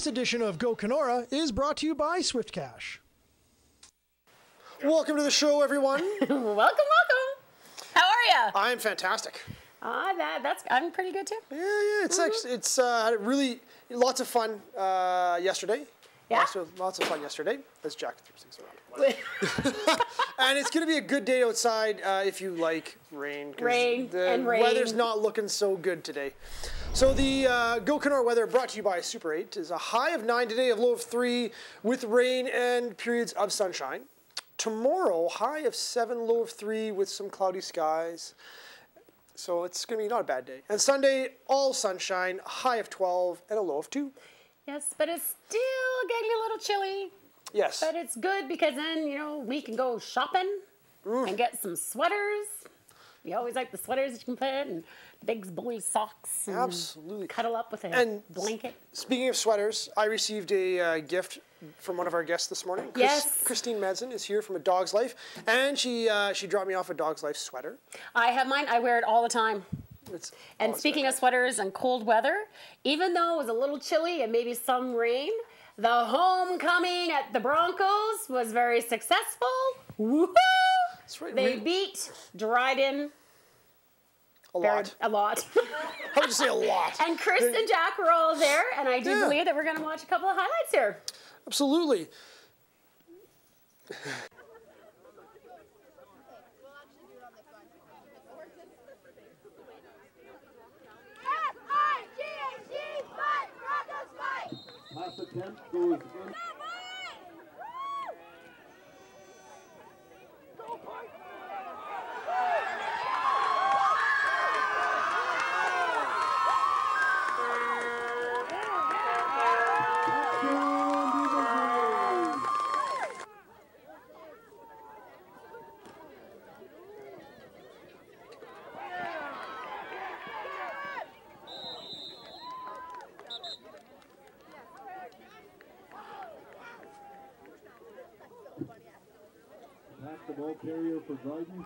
This edition of Go Kenora is brought to you by Swift Cash. Welcome to the show, everyone. Welcome. How are you? I'm fantastic. I'm pretty good too. Yeah. It's actually really lots of fun yesterday. Yeah. Lots of fun yesterday. Let's Jack through things around. And it's going to be a good day outside if you like rain. Rain. The weather's not looking so good today. So the Go Kenora weather brought to you by Super 8 is a high of 9 today, a low of 3 with rain and periods of sunshine. Tomorrow, high of 7, low of 3 with some cloudy skies. So it's going to be not a bad day. And Sunday, all sunshine, high of 12 and a low of 2. Yes, but it's still getting a little chilly. Yes. But it's good because then, we can go shopping and get some sweaters. You always like the sweaters that you can put and big boy socks. And absolutely. Cuddle up with a blanket. Speaking of sweaters, I received a gift from one of our guests this morning. Yes. Christine Madsen is here from A Dog's Life, and she dropped me off a Dog's Life sweater. I have mine. I wear it all the time. And speaking of sweaters and cold weather, even though it was a little chilly and maybe some rain, the homecoming at the Broncos was very successful. Woohoo! That's right. They beat Dryden. A lot. How would you say a lot? And Chris and Jack were all there, and I do believe that we're going to watch a couple of highlights here. Absolutely. Last attempt goes in. Pass the ball carrier for Dryden.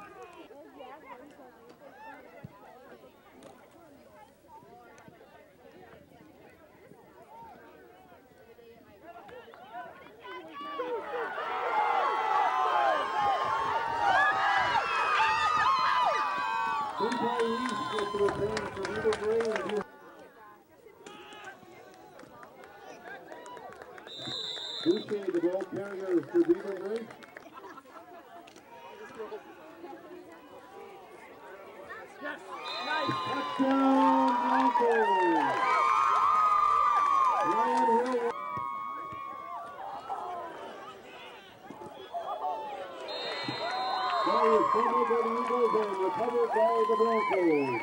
Boucher, the ball carrier for Beaver Ray. Touchdown, Broncos! Ryan Hill. Ball is fumbled by the Eagles and recovered by the Broncos.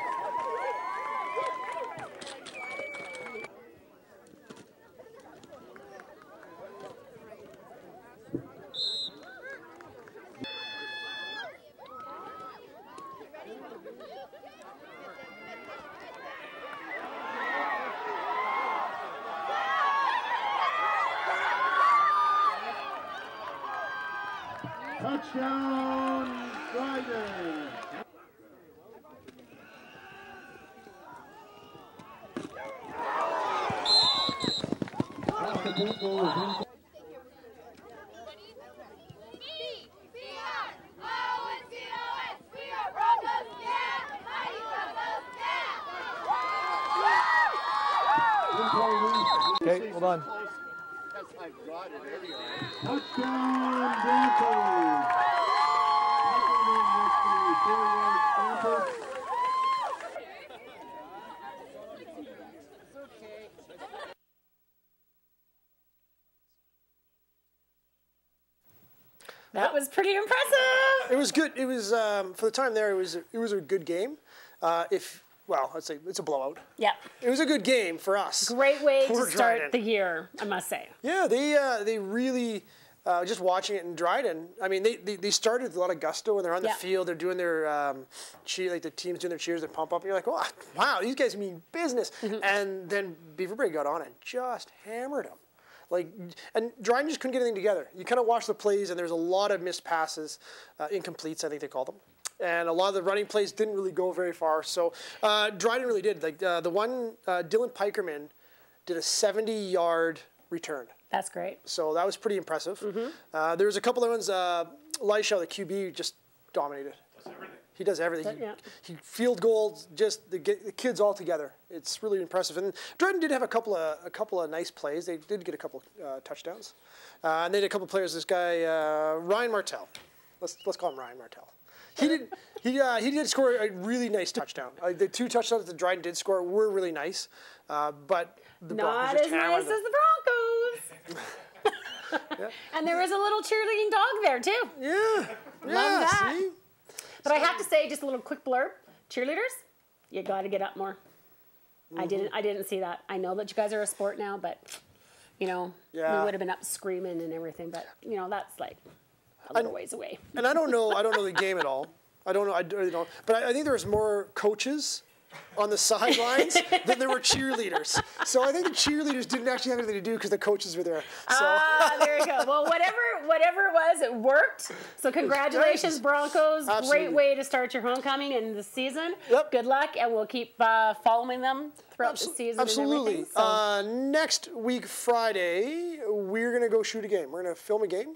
Touchdown, Friday. Okay, hold on. Touchdown, Broncos. That was pretty impressive. It was good. It was for the time there. It was a good game. I'd say it's a blowout. Yeah. It was a good game for us. Great way to start the year, I must say. Yeah, they really just watching it in Dryden. I mean, they started with a lot of gusto when they're on the field. They're doing their cheer, like the team's doing their cheers, they pump up. And you're like, oh, wow, these guys mean business. And then Beaver Bay got on and just hammered them. And Dryden just couldn't get anything together. You kind of watch the plays, and there's a lot of missed passes, incompletes, I think they called them. And a lot of the running plays didn't really go very far. So Dryden really did. The one, Dylan Pikerman did a 70-yard returned. That's great. So that was pretty impressive. There was a couple of ones. Lisha, the QB, just dominated. He does everything. He field goals, just the kids all together. It's really impressive. And Dryden did have a couple of nice plays. They did get a couple touchdowns, and they had a couple of players. This guy Ryan Martell. Let's call him Ryan Martell. He did score a really nice touchdown. The 2 touchdowns that Dryden did score were really nice, but the not Broncos as nice as the Broncos. And there was a little cheerleading dog there too. Yeah, Love that. See? But I have to say, just a little quick blurb: cheerleaders, you got to get up more. I didn't see that. I know that you guys are a sport now, but we would have been up screaming and everything. But that's like a little ways away. And I don't know the game at all. I don't know. I really don't. But I think there was more coaches on the sidelines than there were cheerleaders. So I think the cheerleaders didn't actually have anything to do because the coaches were there. So. There you go. Well, whatever it was, it worked. So congratulations, Broncos. Absolutely. Great way to start your homecoming in the season. Yep. Good luck, and we'll keep following them throughout the season. Absolutely. And everything, so. Next week, Friday, we're going to go shoot a game. We're going to film a game,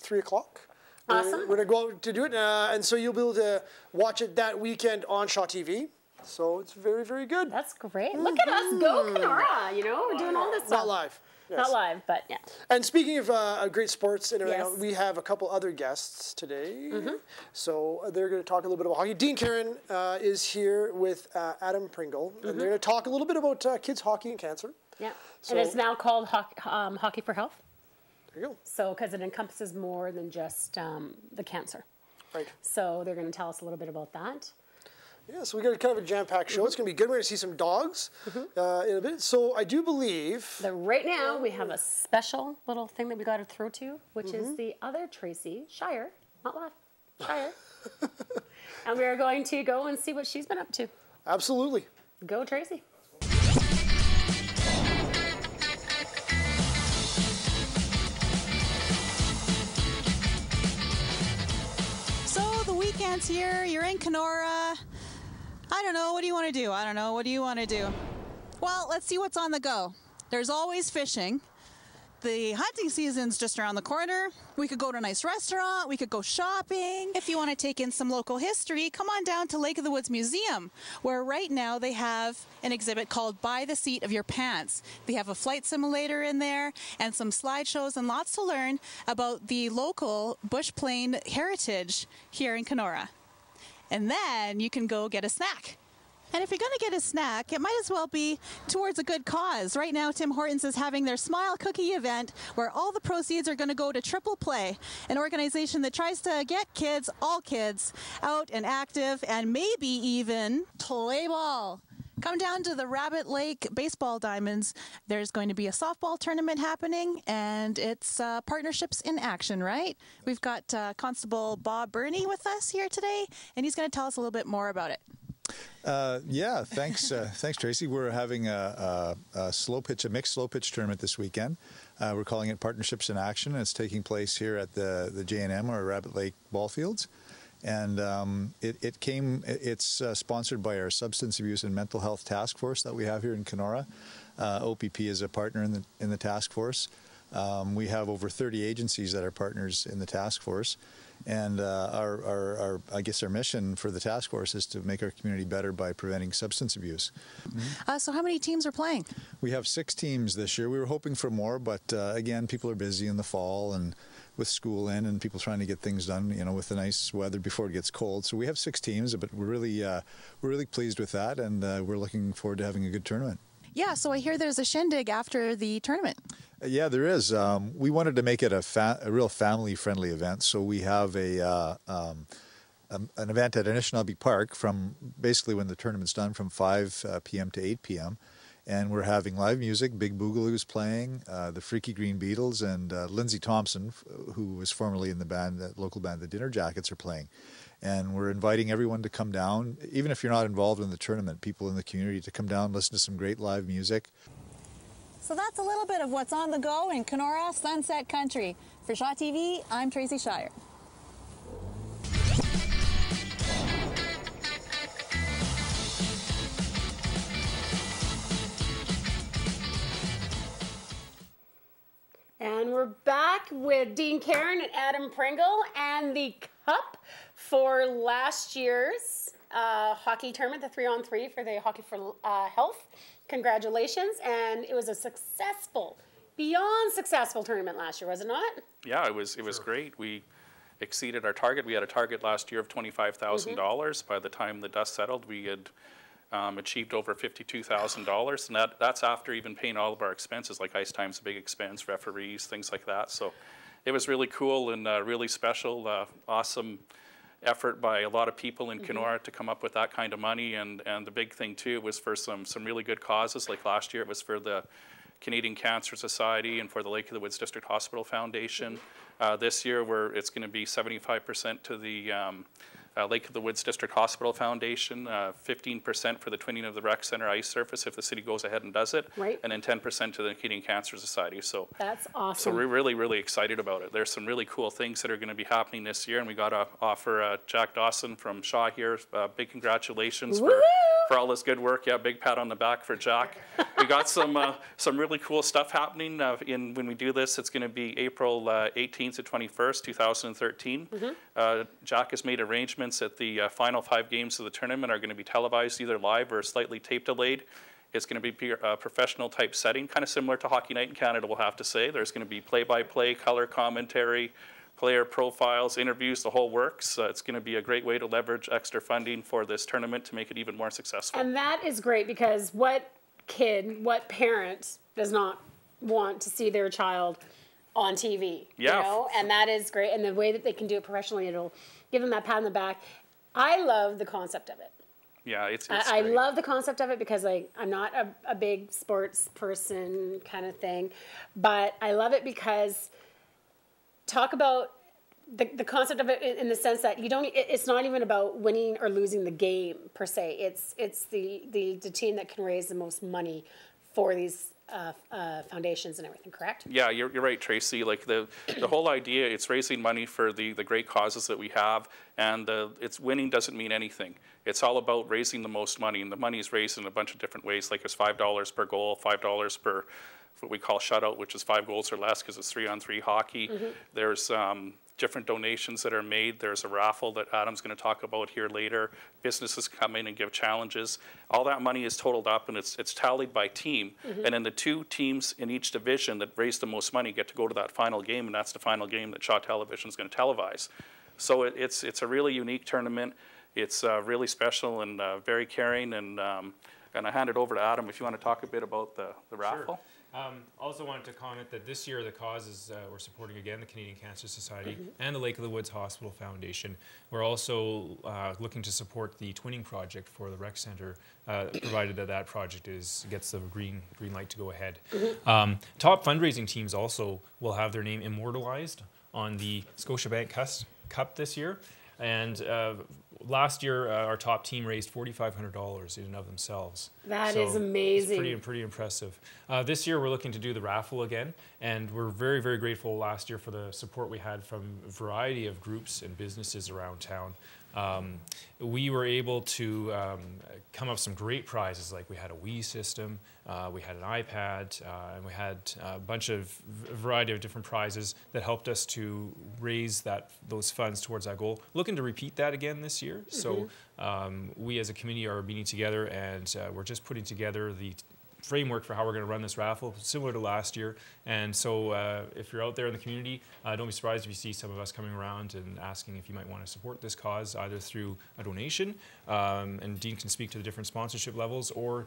3 o'clock. Awesome. We're going to go out to do it, and so you'll be able to watch it that weekend on Shaw TV. So it's very, very good. That's great. Look at us, Go Kenora. We're doing all this stuff. Not live. Yes. Not live, but yeah. And speaking of great sports and everything, Yes. we have a couple other guests today. So they're going to talk a little bit about hockey. Dean Karen is here with Adam Pringle. And they're going to talk a little bit about kids hockey and cancer. Yeah. So- And it's now called Hockey for Health. There you go. So, because it encompasses more than just the cancer. Right. So they're going to tell us a little bit about that. Yeah, so we got kind of a jam-packed show. It's going to be good. We're going to see some dogs in a bit. So I do believe... But right now, we have a special little thing that we got to throw to, which is the other Tracy Shire, not Laff, Shire. And we are going to go and see what she's been up to. Absolutely. Go, Tracy. So the weekend's here, you're in Kenora. I don't know, what do you want to do? I don't know, what do you want to do? Well, let's see what's on the go. There's always fishing. The hunting season's just around the corner. We could go to a nice restaurant. We could go shopping. If you want to take in some local history, come on down to Lake of the Woods Museum, where right now they have an exhibit called By the Seat of Your Pants. They have a flight simulator in there and some slideshows and lots to learn about the local bush plane heritage here in Kenora. And then you can go get a snack. And if you're going to get a snack, it might as well be towards a good cause. Right now, Tim Hortons is having their Smile Cookie event where all the proceeds are going to go to Triple Play, an organization that tries to get kids, all kids, out and active and maybe even play ball. Come down to the Rabbit Lake Baseball Diamonds. There's going to be a softball tournament happening, and it's partnerships in action, right? We've got Constable Bob Burney with us here today, and he's going to tell us a little bit more about it. Yeah, thanks, thanks, Tracy. We're having a mixed slow pitch tournament this weekend. We're calling it Partnerships in Action, and it's taking place here at the J&M, or Rabbit Lake Ball Fields. And it's sponsored by our Substance Abuse and Mental Health Task Force that we have here in Kenora. OPP is a partner in the task force. We have over 30 agencies that are partners in the task force. And our mission for the task force is to make our community better by preventing substance abuse. So how many teams are playing? We have 6 teams this year. We were hoping for more, but again, people are busy in the fall and with school in, and people trying to get things done, with the nice weather before it gets cold. So we have 6 teams, but we're really pleased with that, and we're looking forward to having a good tournament. Yeah, so I hear there's a shindig after the tournament. Yeah, there is. We wanted to make it a real family-friendly event, so we have an event at Anishinaabe Park from basically when the tournament's done, from 5 p.m. to 8 p.m. And we're having live music. Big Boogaloo's playing, the Freaky Green Beatles, and Lindsay Thompson, who was formerly in the band, that local band, the Dinner Jackets, are playing. And we're inviting everyone to come down, even if you're not involved in the tournament, people in the community to come down, listen to some great live music. So that's a little bit of what's on the go in Kenora, Sunset Country. For Shaw TV, I'm Tracy Shire. And we're back with Dean Caron and Adam Pringle and the cup for last year's hockey tournament, the 3-on-3 for the Hockey for Health. Congratulations. And it was a successful, beyond successful tournament last year, was it not? Yeah, it was great. We exceeded our target. We had a target last year of $25,000. By the time the dust settled, we had achieved over $52,000, and that's after even paying all of our expenses, like ice time's a big expense, referees, things like that. So it was really cool and really special, awesome effort by a lot of people in Kenora to come up with that kind of money. And the big thing too was for some really good causes. Like last year, it was for the Canadian Cancer Society and for the Lake of the Woods District Hospital Foundation. This year, it's going to be 75% to the Lake of the Woods District Hospital Foundation, 15% for the twinning of the rec center ice surface if the city goes ahead and does it, right, and then 10% to the Canadian Cancer Society. So that's awesome. So we're really, really excited about it. There's some really cool things that are going to be happening this year, and we got to offer Jack Dawson from Shaw here. Big congratulations for all this good work. Yeah, big pat on the back for Jack. We got some really cool stuff happening. When we do this, it's going to be April 18th to 21st, 2013. Jack has made arrangements at the final 5 games of the tournament are going to be televised either live or slightly tape delayed. It's going to be a professional type setting, kind of similar to Hockey Night in Canada, we'll have to say. There's going to be play-by-play, color commentary, player profiles, interviews, the whole works. It's going to be a great way to leverage extra funding for this tournament to make it even more successful. And that is great, because what parent does not want to see their child on TV? Yeah. You know? And that is great. And the way that they can do it professionally, it'll give them that pat on the back. I love the concept of it. Yeah, it's I love the concept of it, because I'm not a big sports person kind of thing, but I love it because talk about the concept of it in the sense that it's not even about winning or losing the game per se. It's the team that can raise the most money for these foundations and everything, correct? Yeah, you're right, Tracy. Like the whole idea, it's raising money for the great causes that we have, and it's winning doesn't mean anything. It's all about raising the most money, and the money is raised in a bunch of different ways. Like there's $5 per goal, $5 per what we call shutout, which is 5 goals or less because it's 3-on-3 hockey. There's different donations that are made. There's a raffle that Adam's going to talk about here later. Businesses come in and give challenges. All that money is totaled up, and it's tallied by team. And then the 2 teams in each division that raise the most money get to go to that final game, and that's the final game that Shaw Television is going to televise. So it's a really unique tournament. It's really special and very caring. And I hand it over to Adam if you want to talk a bit about the raffle. Sure. Also wanted to comment that this year the causes we're supporting again the Canadian Cancer Society and the Lake of the Woods Hospital Foundation. We're also looking to support the twinning project for the rec center, provided that project gets the green light to go ahead. Top fundraising teams also will have their name immortalized on the Scotiabank Cup this year. And last year, our top team raised $4,500 in and of themselves. That is amazing. It's pretty impressive. This year, we're looking to do the raffle again, and we're very, very grateful last year for the support we had from a variety of groups and businesses around town. We were able to come up with some great prizes, like we had a Wii system, we had an iPad, and we had a variety of different prizes that helped us to raise those funds towards that goal. Looking to repeat that again this year. So we as a committee are meeting together, and we're just putting together the framework for how we're going to run this raffle, similar to last year. And so if you're out there in the community, don't be surprised if you see some of us coming around and asking if you might want to support this cause, either through a donation, and Dean can speak to the different sponsorship levels, or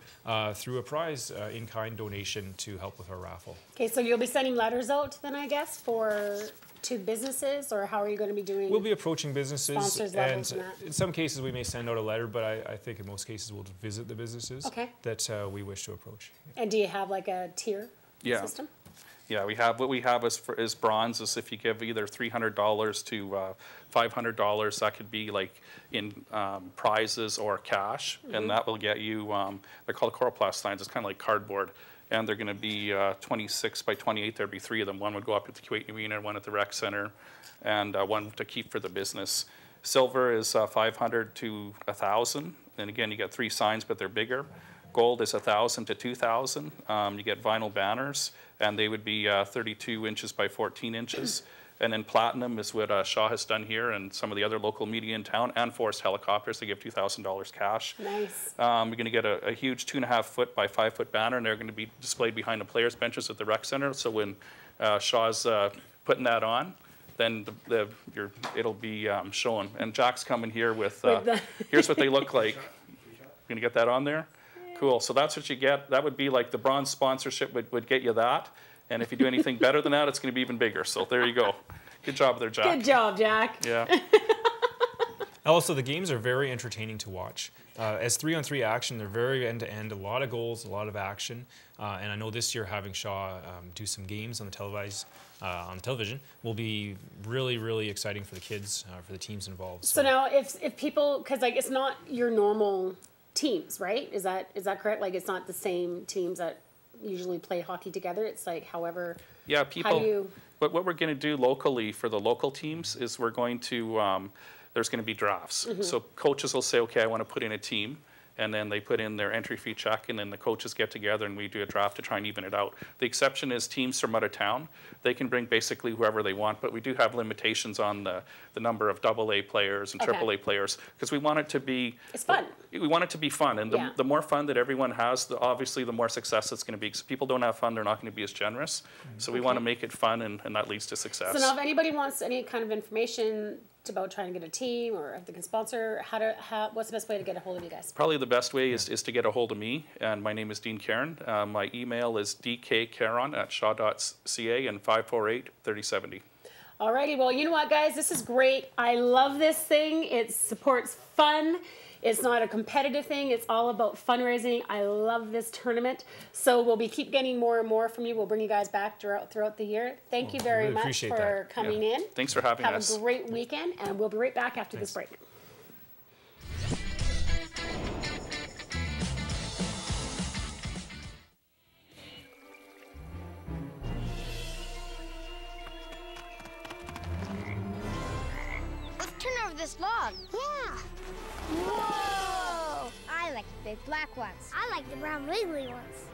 through a prize in-kind donation to help with our raffle. Okay, so you'll be sending letters out then, I guess, to businesses, or how are you going to be doing? We'll be approaching businesses, sponsors, and in some cases we may send out a letter, but I think in most cases we'll visit the businesses that we wish to approach. And do you have like a tier system? Yeah, what we have is bronze. Is if you give either $300 to $500, that could be like in prizes or cash, and that will get you. They're called coroplast signs. It's kind of like cardboard. And they're going to be 26 by 28. There'd be 3 of them. One would go up at the Kuwait Arena, one at the rec center, and one to keep for the business. Silver is 500 to 1,000. And again, you get 3 signs, but they're bigger. Gold is 1,000 to 2,000. You get vinyl banners, and they would be 32 inches by 14 inches. And then platinum is what Shaw has done here, and some of the other local media in town, and Forest Helicopters. They give $2,000 cash. Nice. You're going to get a huge 2.5 foot by 5 foot banner, and they're going to be displayed behind the players' benches at the rec center. So when Shaw's putting that on, then it'll be shown. And Jack's coming here with here's what they look like. You're going to get that on there? Cool. So that's what you get. That would be like the bronze sponsorship would get you that. And if you do anything better than that, it's going to be even bigger. So there you go. Good job there, Jack. Good job, Jack. Yeah. Also, the games are very entertaining to watch. As 3-on-3 action, they're very end-to-end, a lot of goals, a lot of action. And I know this year having Shaw do some games on the television will be really, really exciting for the kids, for the teams involved. So now if people, because like it's not your normal teams, right? Is that correct? Like it's not the same teams that usually play hockey together. It's like however. Yeah, people. What we're going to do locally for the local teams is we're going to there's going to be drafts. So coaches will say, okay, I want to put in a team. And then they put in their entry fee check, and then the coaches get together and we do a draft to try and even it out. The exception is teams from out of town. They can bring basically whoever they want, but we do have limitations on the number of AA players and AAA players because we want it to be... It's fun. We want it to be fun, and the more fun that everyone has, obviously the more success it's going to be. Because if people don't have fun, they're not going to be as generous. So we want to make it fun, and that leads to success. So now if anybody wants any kind of information about trying to get a team or if they can sponsor, what's the best way to get a hold of you guys? Probably the best way is to get a hold of me, and my name is Dean Caron. My email is dkcaron@shaw.ca and 548-3070. Alrighty, well, you know what, guys? This is great. I love this thing. It supports fun. It's not a competitive thing. It's all about fundraising. I love this tournament. So we'll keep getting more and more from you. We'll bring you guys back throughout the year. Thank you very much for coming in. Thanks for having us. Have a great weekend, and we'll be right back after this break. Let's turn over this log. Yeah. Whoa! I like the big black ones. I like the brown wiggly ones.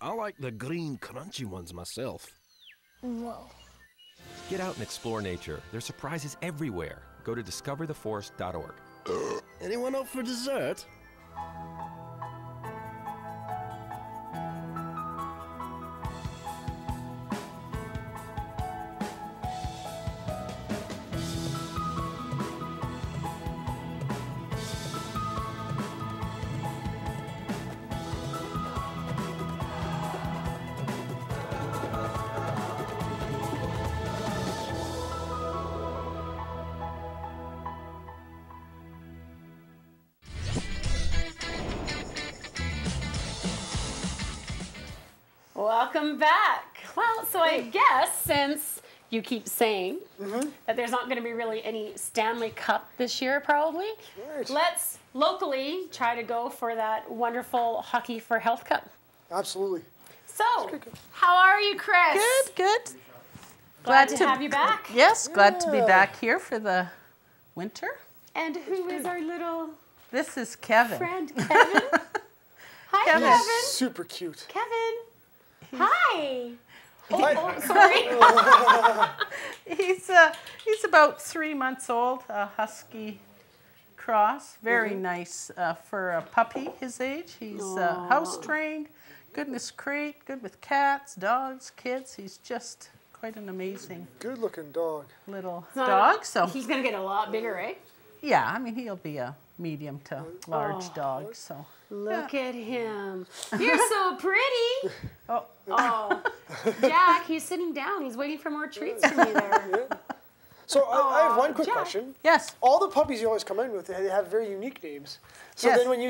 I like the green crunchy ones myself. Whoa. Get out and explore nature. There's surprises everywhere. Go to discovertheforest.org. Anyone up for dessert? Welcome back. Well, so I guess since you keep saying that there's not going to be really any Stanley Cup this year, probably, let's locally try to go for that wonderful Hockey for Health Cup. Absolutely. So, how are you, Chris? Good. Glad to have you back. Yes, glad to be back here for the winter. And who is our little This is Kevin. friend, Kevin? Hi, Kevin. Super cute. Kevin. Hi. Sorry. He's about 3 months old, a husky cross. Very nice for a puppy his age. He's house trained, good in his crate, good with cats, dogs, kids. He's just quite an amazing Good looking dog. little dog. So He's going to get a lot bigger, eh? yeah, I mean he'll be a medium to large dog. So Look at him. You're so pretty. Oh. Jack, he's sitting down. He's waiting for more treats from you there. So I have one quick Jack. question. yes, All the puppies you always come in with, they have very unique names. So Yes. then when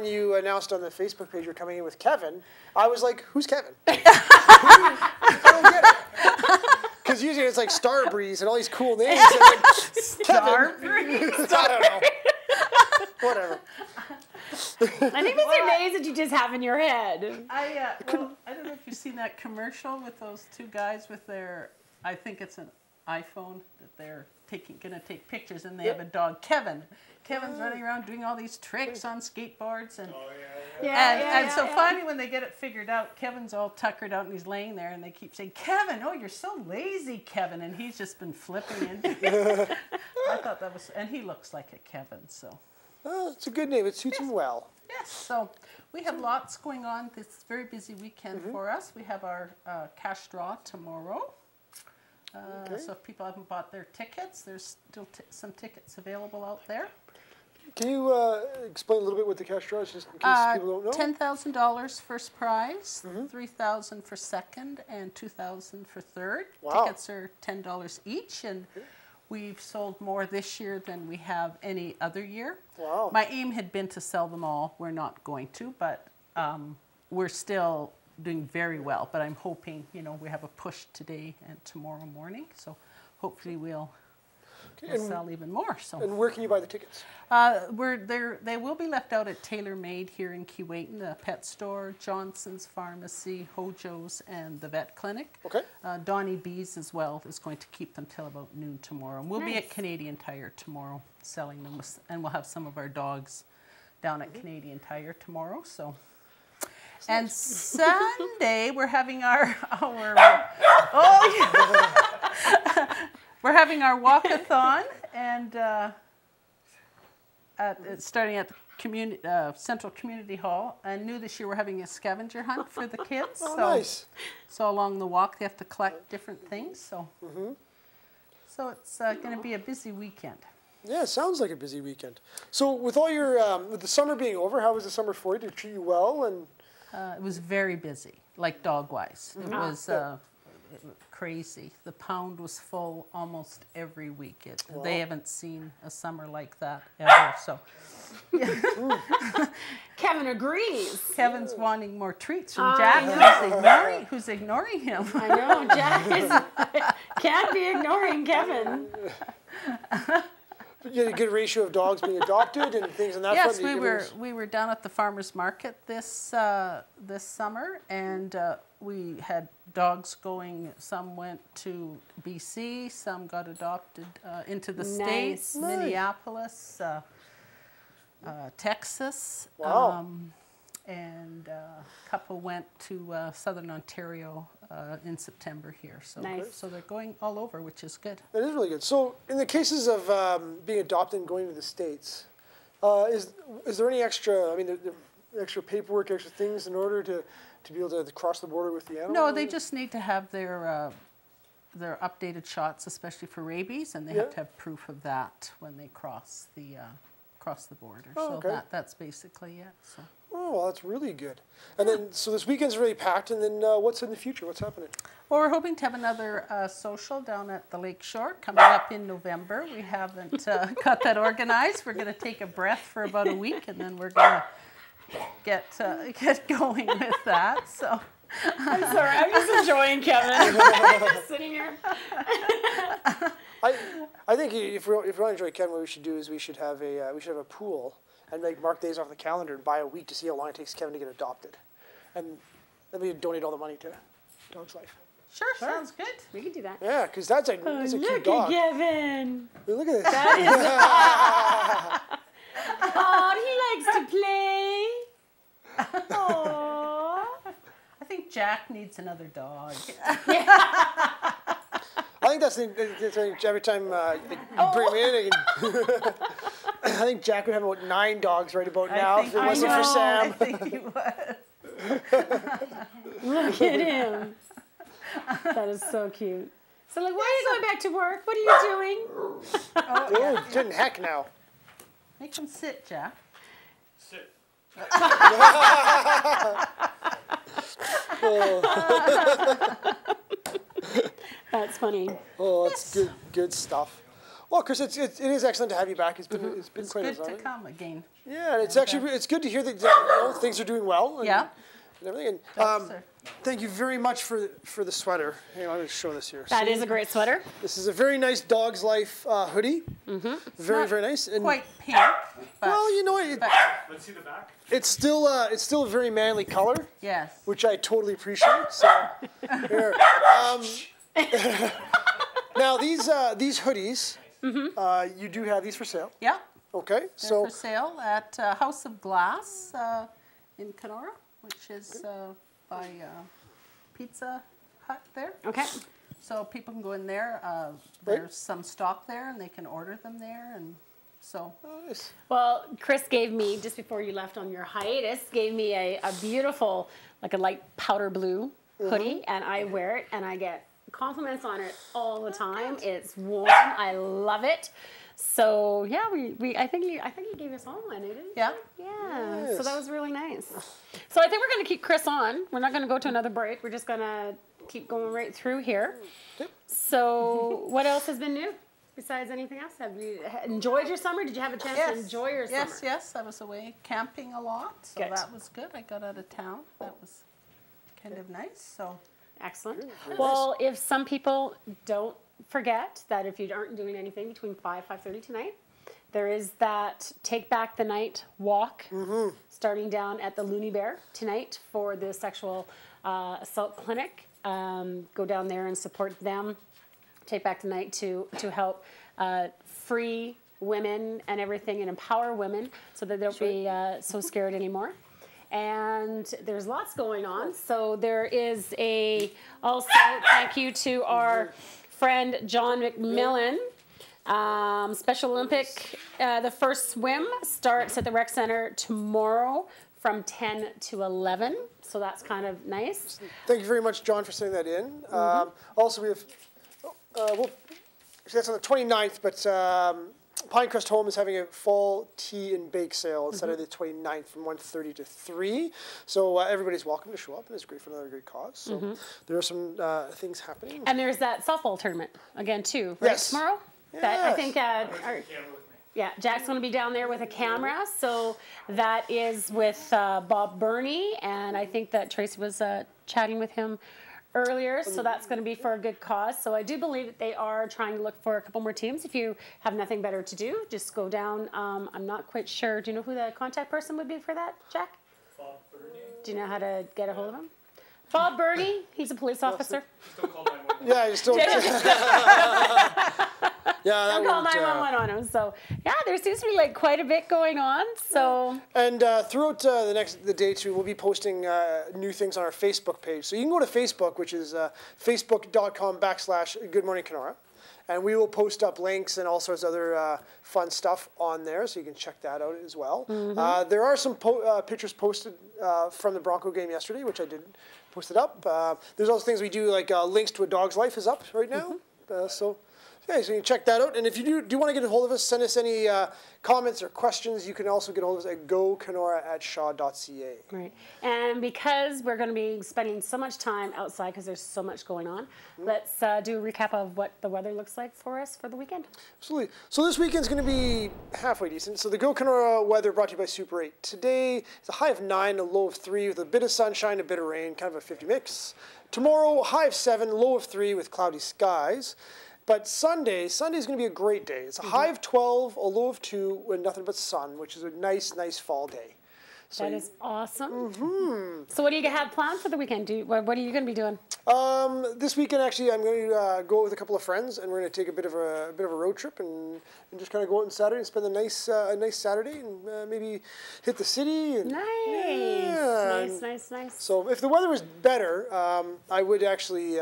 you announced on the Facebook page you're coming in with Kevin, I was like, who's Kevin? I don't get it. Because usually it's like Starbreeze and all these cool names. And like, Kevin. I don't know. Whatever. I think these are names that you just have in your head. I don't know if you've seen that commercial with those two guys with their, I think it's an iPhone that they're going to take pictures, and they have a dog, Kevin. Kevin's running around doing all these tricks on skateboards, and so finally when they get it figured out, Kevin's all tuckered out and he's laying there, and they keep saying, "Kevin, oh, you're so lazy, Kevin," and he's just been flipping into it. I thought that was, and he looks like a Kevin, so. Oh, it's a good name. It suits him well. Yes, so we have lots going on this very busy weekend for us. We have our cash draw tomorrow. So if people haven't bought their tickets, there's still some tickets available out there. Can you explain a little bit what the cash draw is, just in case people don't know? $10,000 first prize, $3,000 for second, and $2,000 for third. Wow. Tickets are $10 each, and we've sold more this year than we have any other year. Wow. My aim had been to sell them all. We're not going to, but we're still doing very well. But I'm hoping, we have a push today and tomorrow morning, so hopefully we'll sell even more. So. And where can you buy the tickets? They will be left out at Tailor Made here in Keewatin, the pet store, Johnson's Pharmacy, Hojo's, and the vet clinic. Okay. Donnie B's as well is going to keep them till about noon tomorrow. And we'll be at Canadian Tire tomorrow selling them, and we'll have some of our dogs down at Canadian Tire tomorrow. So. And Sunday we're having our we're having our walkathon, and it's starting at the Central Community Hall. And new this year we're having a scavenger hunt for the kids. Oh, nice. So along the walk they have to collect different things. So, so it's going to be a busy weekend. Yeah, it sounds like a busy weekend. So with all your, with the summer being over, how was the summer for you? Did it treat you well? And it was very busy, like dog-wise. It was crazy. The pound was full almost every week. They haven't seen a summer like that ever. So Kevin agrees. Kevin's wanting more treats from Jack, who's ignoring him. I know, Jack can't be ignoring Kevin. You had a good ratio of dogs being adopted and things on that front? Yes, we were down at the farmers market this summer, and we had dogs going. Some went to BC, some got adopted into the States, Minneapolis, Texas. Wow. And a couple went to Southern Ontario in September here. So, so they're going all over, which is good. That is really good. So in the cases of being adopted and going to the States, is there any extra, extra paperwork, extra things in order to be able to cross the border with the animal? No, they just need to have their updated shots, especially for rabies, and they have to have proof of that when they cross the border. Oh, so that's basically it. So. Oh, well, that's really good. And then, so this weekend's really packed, and then what's in the future? What's happening? Well, we're hoping to have another social down at the Lake Shore coming up in November. We haven't got that organized. We're going to take a breath for about a week, and then we're going to get going with that. So. I'm sorry, I'm just enjoying Kevin. Just sitting here. I think if we want to enjoy Kevin, what we should do is we should have a pool and mark days off the calendar and buy a week to see how long it takes Kevin to get adopted, and then we donate all the money to Dog's Life. Sure, sounds good. We can do that. Yeah, because that's a cute dog. Look at Kevin. Look at this. That is. Oh, he likes to play. Aww. I think Jack needs another dog. I think that's the thing. Every time you bring him in, I think Jack would have about 9 dogs right about now if it wasn't for Sam. I think he would. Look at him. That is so cute. So, why are you going back to work? What are you doing? Oh, good heck now. Make him sit, Jack. Sit. That's funny. Oh, that's good stuff. Well, Chris, it is excellent to have you back. It's been quite good to come again. Yeah, and it's good to hear that things are doing well. And, and everything. And, thank you very much for the sweater. Hang on, I'm going to show this here. That is a great sweater. This is a very nice Dog's Life hoodie. Very nice. And quite pink. Well, you know, let's see the back. It's still a very manly color. Yes. Which I totally appreciate. So here. Now these hoodies, you do have these for sale. Yeah. Okay. They're for sale at House of Glass in Kenora, which is by Pizza Hut there. Okay. So people can go in there. There's some stock there, and they can order them there, and so. Nice. Well, Chris gave me, just before you left on your hiatus, gave me a beautiful, like a light powder blue hoodie, and I wear it, and I get compliments on it all the time. It's warm. I love it. So yeah, I think you gave us all one, didn't you? Yeah. Yeah. Yes. So that was really nice. So I think we're going to keep Chris on. We're not going to go to another break. We're just going to keep going right through here. Yep. So what else has been new besides anything else? Have you enjoyed your summer? Did you have a chance to enjoy your summer? Yes. I was away camping a lot, so Good. that was good. I got out of town. That was kind of nice. So. Excellent. Well, if some people don't forget that if you aren't doing anything between 5:30 tonight, there is that Take Back the Night walk starting down at the Looney Bear tonight for the sexual assault clinic. Go down there and support them. Take Back the Night to help free women and everything and empower women so that they don't be so scared anymore. And there's lots going on. So there is also thank you to our friend John McMillan, Special Olympic. The first swim starts at the rec center tomorrow from 10 to 11. So that's kind of nice. Thank you very much, John, for sending that in. Also, we have, that's on the 29th, but Pinecrest Home is having a fall tea and bake sale on Saturday the 29th from 1:30 to 3. So everybody's welcome to show up, and it's great for another great cause. So there are some things happening. And there's that softball tournament again too, right? Yes. Tomorrow. That I think. Jack's going to be down there with a camera. So that is with Bob Burney, and I think that Tracy was chatting with him earlier, so that's going to be for a good cause. So I do believe that they are trying to look for a couple more teams. If you have nothing better to do, just go down. I'm not quite sure. Do you know who the contact person would be for that, Jack? Bob Burney. Do you know how to get a hold of him? Bob Burney, he's a police officer. Still call 911. Yeah, you still. Yeah, that Don't call 911 on him. So yeah, there seems to be like quite a bit going on. So and throughout the day too, we'll be posting new things on our Facebook page. So you can go to Facebook, which is facebook.com/Good Morning Kenora, and we will post up links and all sorts of other fun stuff on there, so you can check that out as well. There are some pictures posted from the Bronco game yesterday, which I did post it up. There's also things we do, like links to A Dog's Life is up right now. So you can check that out. And if you do want to get a hold of us, send us any comments or questions. You can also get a hold of us at gokenora@shaw.ca. Right. And because we're going to be spending so much time outside because there's so much going on, let's do a recap of what the weather looks like for us for the weekend. Absolutely. So this weekend's going to be halfway decent. So the Go Kenora weather brought to you by Super 8. Today it's a high of 9, a low of 3 with a bit of sunshine, a bit of rain, kind of a 50 mix. Tomorrow, high of 7, low of 3 with cloudy skies. But Sunday's going to be a great day. It's a high of 12, a low of 2, with nothing but sun, which is a nice fall day. So that is awesome. So what do you have planned for the weekend? What are you going to be doing? This weekend, actually, I'm going to go with a couple of friends, and we're going to take a bit of a road trip and just kind of go out on Saturday and spend a nice Saturday and maybe hit the city. And, Nice. So if the weather was better, I would actually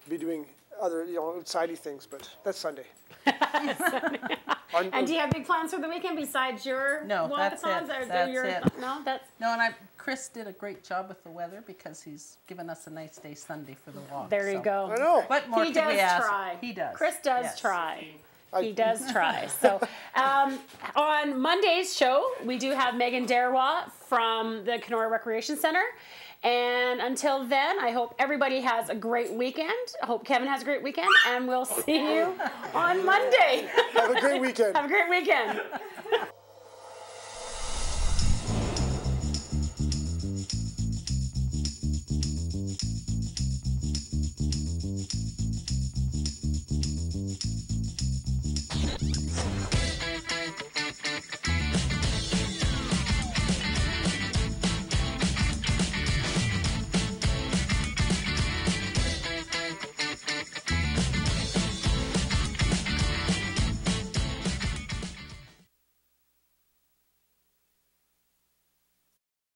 be doing other, outsidey things, but that's Sunday. And do you have big plans for the weekend besides your walkathons? That's it. No, and Chris did a great job with the weather because he's given us a nice day Sunday for the walk. There you go. I know. What more he could does we ask? try. He does. Chris does try. He does try. So on Monday's show, we do have Megan Darwa from the Kenora Recreation Center. And until then, I hope everybody has a great weekend. I hope Kevin has a great weekend, and we'll see you on Monday. Have a great weekend. Have a great weekend.